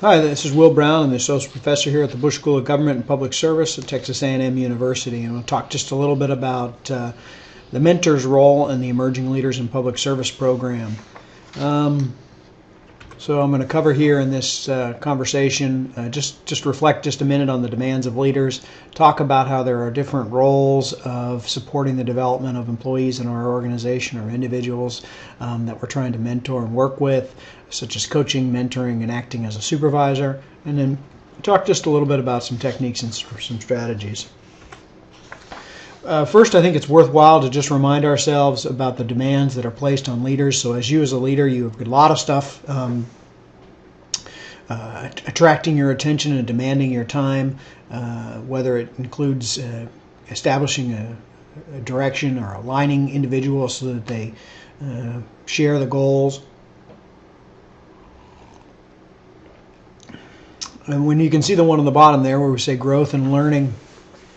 Hi, this is Will Brown. I'm the Associate Professor here at the Bush School of Government and Public Service at Texas A&M University. And we'll talk just a little bit about the mentor's role in the Emerging Leaders in Public Service program. So I'm going to cover here in this conversation, just reflect just a minute on the demands of leaders, talk about how there are different roles of supporting the development of employees in our organization or individuals that we're trying to mentor and work with, such as coaching, mentoring, and acting as a supervisor, and then talk just a little bit about some techniques and some strategies. First, I think it's worthwhile to just remind ourselves about the demands that are placed on leaders. So as you as a leader, you have a lot of stuff attracting your attention and demanding your time, whether it includes establishing a direction or aligning individuals so that they share the goals. And when you can see the one on the bottom there where we say growth and learning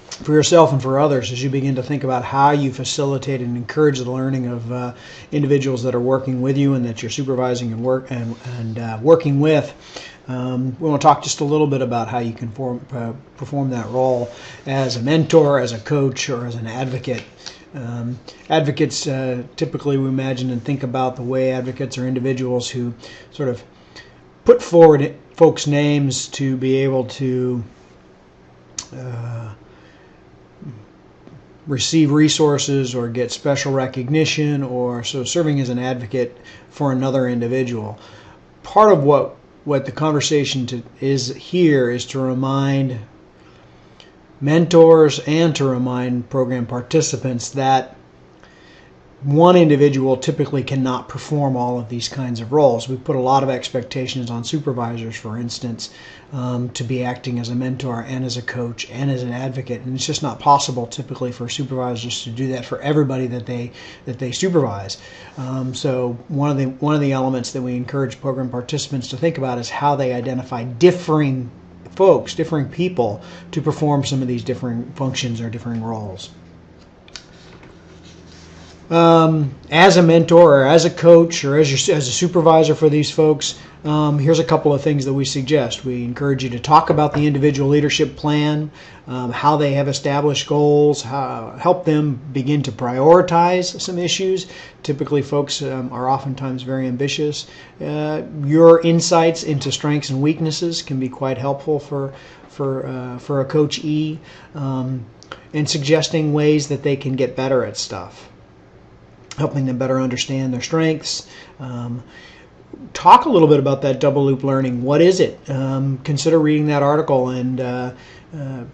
for yourself and for others, as you begin to think about how you facilitate and encourage the learning of individuals that are working with you and that you're supervising and working with, we want to talk just a little bit about how you can perform that role as a mentor, as a coach, or as an advocate. Advocates, typically we imagine and think about the way advocates are individuals who sort of put forward folks' names to be able to receive resources or get special recognition, or so serving as an advocate for another individual. Part of what the conversation is here is to remind mentors and to remind program participants that one individual typically cannot perform all of these kinds of roles. We put a lot of expectations on supervisors, for instance, to be acting as a mentor and as a coach and as an advocate, and it's just not possible typically for supervisors to do that for everybody that they supervise. So one of the elements that we encourage program participants to think about is how they identify differing folks, differing people, to perform some of these different functions or differing roles. As a mentor or as a coach or as a supervisor for these folks, here's a couple of things that we suggest. We encourage you to talk about the individual leadership plan, how they have established goals, help them begin to prioritize some issues. Typically, folks are oftentimes very ambitious. Your insights into strengths and weaknesses can be quite helpful for a coachee, and suggesting ways that they can get better at stuff, helping them better understand their strengths. Talk a little bit about that double loop learning. What is it? Consider reading that article and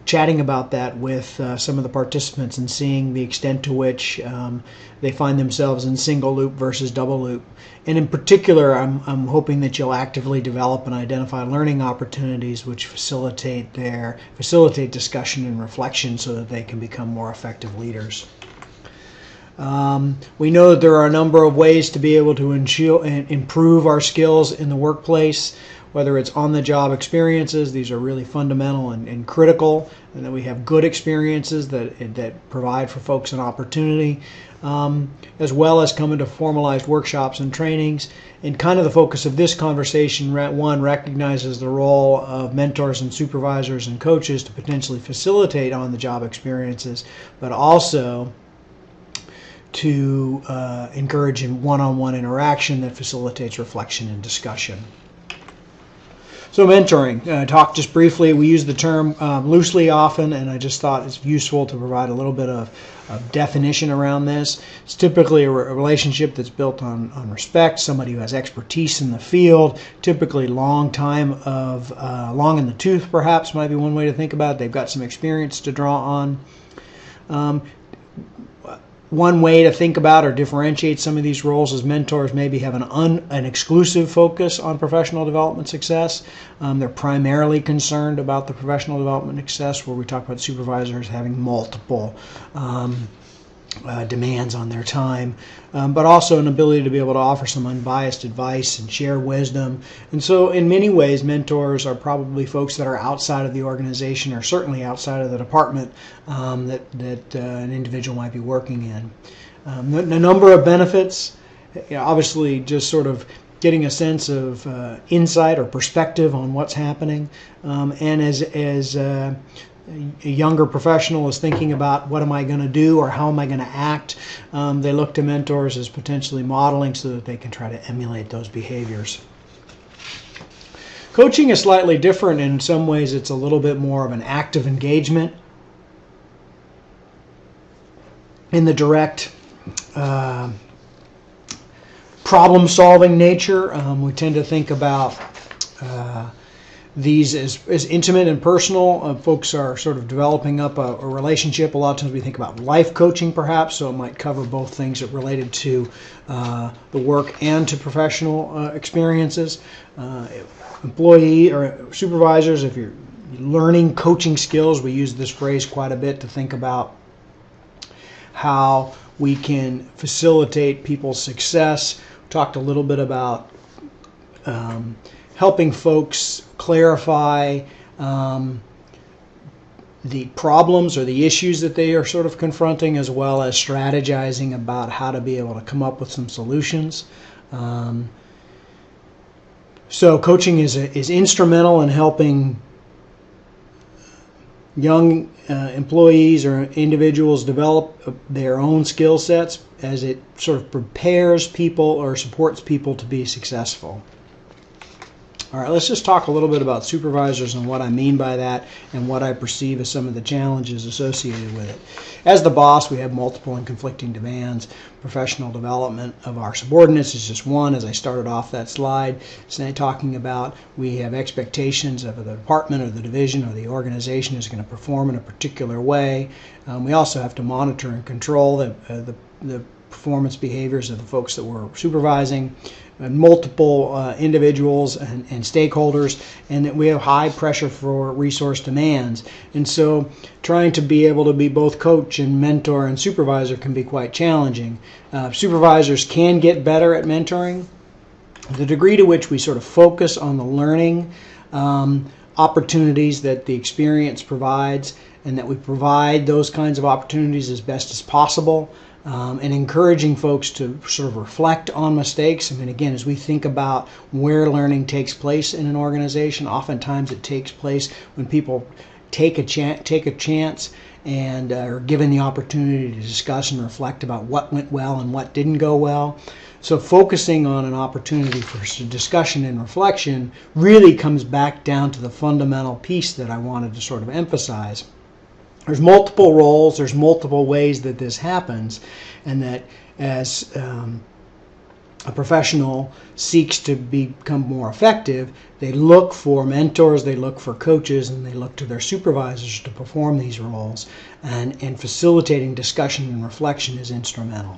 chatting about that with some of the participants and seeing the extent to which they find themselves in single loop versus double loop. And in particular, I'm hoping that you'll actively develop and identify learning opportunities which facilitate discussion and reflection so that they can become more effective leaders. We know that there are a number of ways to be able to improve our skills in the workplace, whether it's on-the-job experiences. These are really fundamental and critical, and that we have good experiences that provide for folks an opportunity, as well as coming to formalized workshops and trainings. And kind of the focus of this conversation, one, recognizes the role of mentors and supervisors and coaches to potentially facilitate on-the-job experiences, but also to encourage one-on-one interaction that facilitates reflection and discussion. So mentoring, talk just briefly. We use the term loosely often, and I just thought it's useful to provide a little bit of definition around this. It's typically a relationship that's built on respect, somebody who has expertise in the field, typically long in the tooth perhaps might be one way to think about it. They've got some experience to draw on. One way to think about or differentiate some of these roles is mentors maybe have an exclusive focus on professional development success. They're primarily concerned about the professional development success, where we talk about supervisors having multiple demands on their time, but also an ability to be able to offer some unbiased advice and share wisdom. And so in many ways, mentors are probably folks that are outside of the organization, or certainly outside of the department that an individual might be working in. The number of benefits, obviously just sort of getting a sense of insight or perspective on what's happening. And as a younger professional is thinking about what am I going to do or how am I going to act, they look to mentors as potentially modeling so that they can try to emulate those behaviors. Coaching is slightly different. In some ways, it's a little bit more of an active engagement in the direct problem-solving nature. We tend to think about these as intimate and personal. Folks are sort of developing up a relationship. A lot of times we think about life coaching perhaps, so it might cover both things that related to the work and to professional experiences. Employee or supervisors, if you're learning coaching skills, we use this phrase quite a bit to think about how we can facilitate people's success. We talked a little bit about helping folks clarify the problems or the issues that they are sort of confronting, as well as strategizing about how to be able to come up with some solutions. So coaching is instrumental in helping young employees or individuals develop their own skill sets, as it sort of prepares people or supports people to be successful. All right, let's just talk a little bit about supervisors and what I mean by that and what I perceive as some of the challenges associated with it. As the boss, we have multiple and conflicting demands. Professional development of our subordinates is just one, as I started off that slide, talking about we have expectations of the department or the division or the organization is going to perform in a particular way. We also have to monitor and control the performance behaviors of the folks that we're supervising, multiple individuals and stakeholders, and that we have high pressure for resource demands. And so trying to be able to be both coach and mentor and supervisor can be quite challenging. Supervisors can get better at mentoring. The degree to which we sort of focus on the learning opportunities that the experience provides, and that we provide those kinds of opportunities as best as possible. And encouraging folks to sort of reflect on mistakes. I mean, again, as we think about where learning takes place in an organization, oftentimes it takes place when people take a chance and are given the opportunity to discuss and reflect about what went well and what didn't go well. So focusing on an opportunity for discussion and reflection really comes back down to the fundamental piece that I wanted to sort of emphasize. There's multiple roles, there's multiple ways that this happens, and that as a professional seeks to become more effective, they look for mentors, they look for coaches, and they look to their supervisors to perform these roles, and facilitating discussion and reflection is instrumental.